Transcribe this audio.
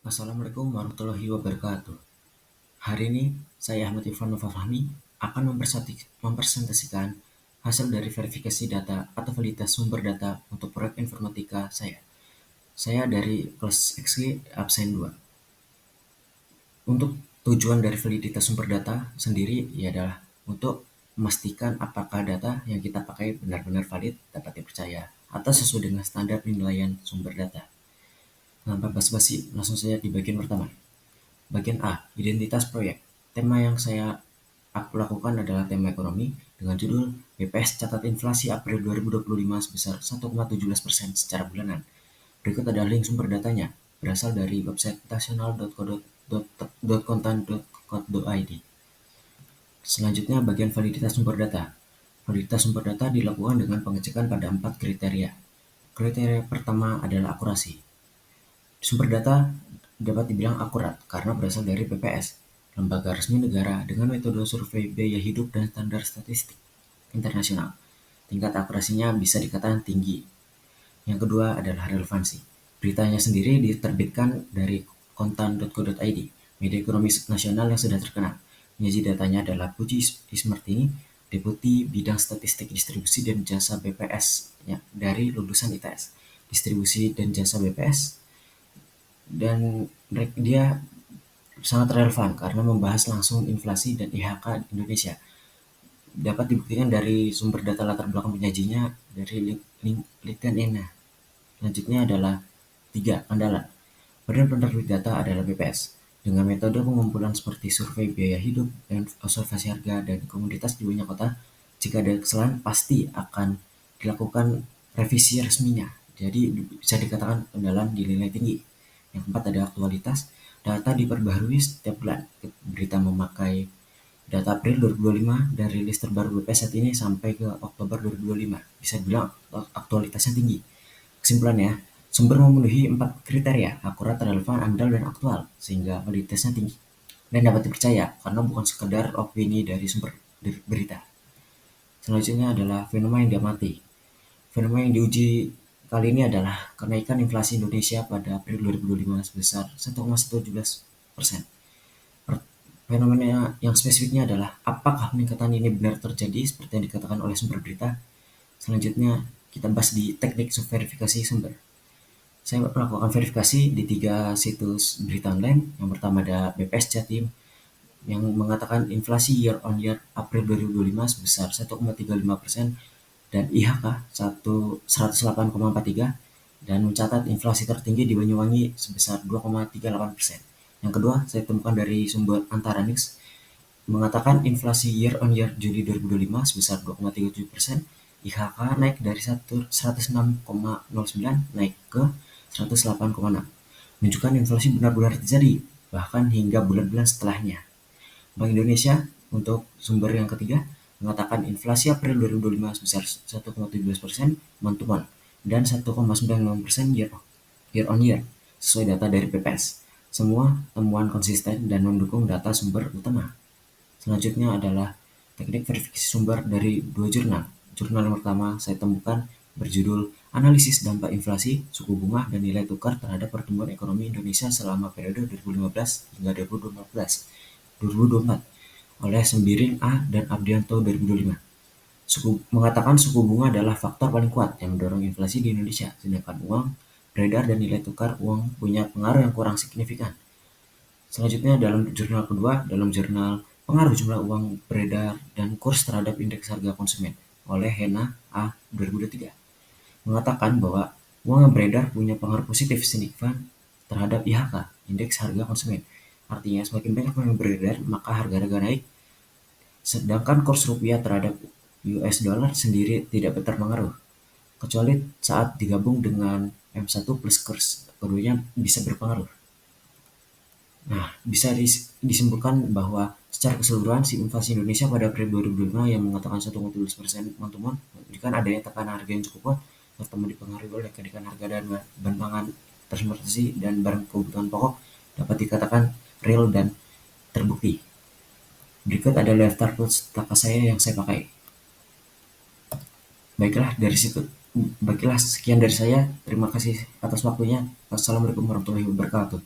Assalamualaikum warahmatullahi wabarakatuh. Hari ini saya Ahmad Irfan Nova Fahmi akan mempresentasikan hasil dari verifikasi data atau validitas sumber data untuk proyek informatika saya. Saya dari kelas XG absen 2. Untuk tujuan dari validitas sumber data sendiri adalah untuk memastikan apakah data yang kita pakai benar-benar valid, dapat dipercaya, atau sesuai dengan standar penilaian sumber data. Tanpa basa-basi, langsung saja di bagian pertama. Bagian A, identitas proyek. Tema yang aku lakukan adalah tema ekonomi dengan judul BPS catat inflasi April 2025 sebesar 1,17% secara bulanan. Berikut adalah link sumber datanya, berasal dari website nasional.kontan.co.id. Selanjutnya bagian validitas sumber data. Validitas sumber data dilakukan dengan pengecekan pada 4 kriteria. Kriteria pertama adalah akurasi. Sumber data dapat dibilang akurat karena berasal dari BPS, lembaga resmi negara dengan metode survei biaya hidup dan standar statistik internasional. Tingkat akurasinya bisa dikatakan tinggi. Yang kedua adalah relevansi. Beritanya sendiri diterbitkan dari kontan.co.id, media ekonomi nasional yang sudah terkenal. Penyaji datanya adalah Puji Ismartini, Deputi Bidang Statistik Distribusi dan Jasa BPS dari lulusan ITS. Distribusi dan Jasa BPS, dan dia sangat relevan karena membahas langsung inflasi dan IHK Indonesia. Dapat dibuktikan dari sumber data latar belakang penyajinya dari LinkedIn-nya. Selanjutnya adalah 3. Andalan. Badan penerbit data adalah BPS. Dengan metode pengumpulan seperti survei biaya hidup dan observasi harga dan komoditas di banyak kota, jika ada kesalahan pasti akan dilakukan revisi resminya. Jadi bisa dikatakan andalan dinilai tinggi. Yang keempat ada aktualitas. Data diperbaharui setiap bulan. Berita memakai data April 2025 dan rilis terbaru BPS saat ini sampai ke Oktober 2025. Bisa dibilang aktualitasnya tinggi. Kesimpulannya, sumber memenuhi 4 kriteria, akurat, relevan, andal, dan aktual, sehingga validitasnya tinggi dan dapat dipercaya karena bukan sekedar opini dari sumber berita. Selanjutnya adalah fenomena yang diamati. Fenomena yang diuji kali ini adalah kenaikan inflasi Indonesia pada April 2025 sebesar 1,117%. Fenomena yang spesifiknya adalah apakah peningkatan ini benar terjadi seperti yang dikatakan oleh sumber berita. Selanjutnya kita bahas di teknik verifikasi sumber. Saya melakukan verifikasi di 3 situs berita online. Yang pertama ada BPS Jatim yang mengatakan inflasi year on year April 2025 sebesar 1,35% dan IHK 108,43 dan mencatat inflasi tertinggi di Banyuwangi sebesar 2,38%. Yang kedua, saya temukan dari sumber Antaranix mengatakan inflasi year on year Juli 2025 sebesar 2,37%, IHK naik dari 106,09 naik ke 108,6, menunjukkan inflasi benar-benar terjadi, bahkan hingga bulan-bulan setelahnya. Bank Indonesia untuk sumber yang ketiga mengatakan inflasi April 2025 sebesar 1,17% month-to-month dan 1,96% year on year sesuai data dari BPS. Semua temuan konsisten dan mendukung data sumber utama. Selanjutnya adalah teknik verifikasi sumber dari 2 jurnal. Jurnal yang pertama saya temukan berjudul Analisis Dampak Inflasi, Suku Bunga, dan Nilai Tukar terhadap Pertumbuhan Ekonomi Indonesia selama periode 2015 hingga 2024 oleh Sembiring A dan Abdianto 2025. Mengatakan suku bunga adalah faktor paling kuat yang mendorong inflasi di Indonesia, sedangkan uang beredar dan nilai tukar uang punya pengaruh yang kurang signifikan. Selanjutnya dalam jurnal kedua, dalam jurnal Pengaruh Jumlah Uang Beredar dan Kurs Terhadap Indeks Harga Konsumen oleh Hena A 2023, mengatakan bahwa uang yang beredar punya pengaruh positif signifikan terhadap IHK, Indeks Harga Konsumen. Artinya semakin banyak uang yang beredar, maka harga-harga naik, sedangkan kurs rupiah terhadap US dollar sendiri tidak berpengaruh, kecuali saat digabung dengan M1 plus kurs, keduanya bisa berpengaruh. Nah, bisa disimpulkan bahwa secara keseluruhan si inflasi Indonesia pada April 2025 yang mengatakan 1,17% month-to-month menunjukkan adanya tekanan harga yang cukup kuat serta dipengaruhi oleh kenaikan harga dan bahan pangan, transportasi, dan barang kebutuhan pokok dapat dikatakan real dan terbukti. Berikut adalah daftar pustaka saya yang saya pakai. Baiklah, sekian dari saya. Terima kasih atas waktunya. Wassalamualaikum warahmatullahi wabarakatuh.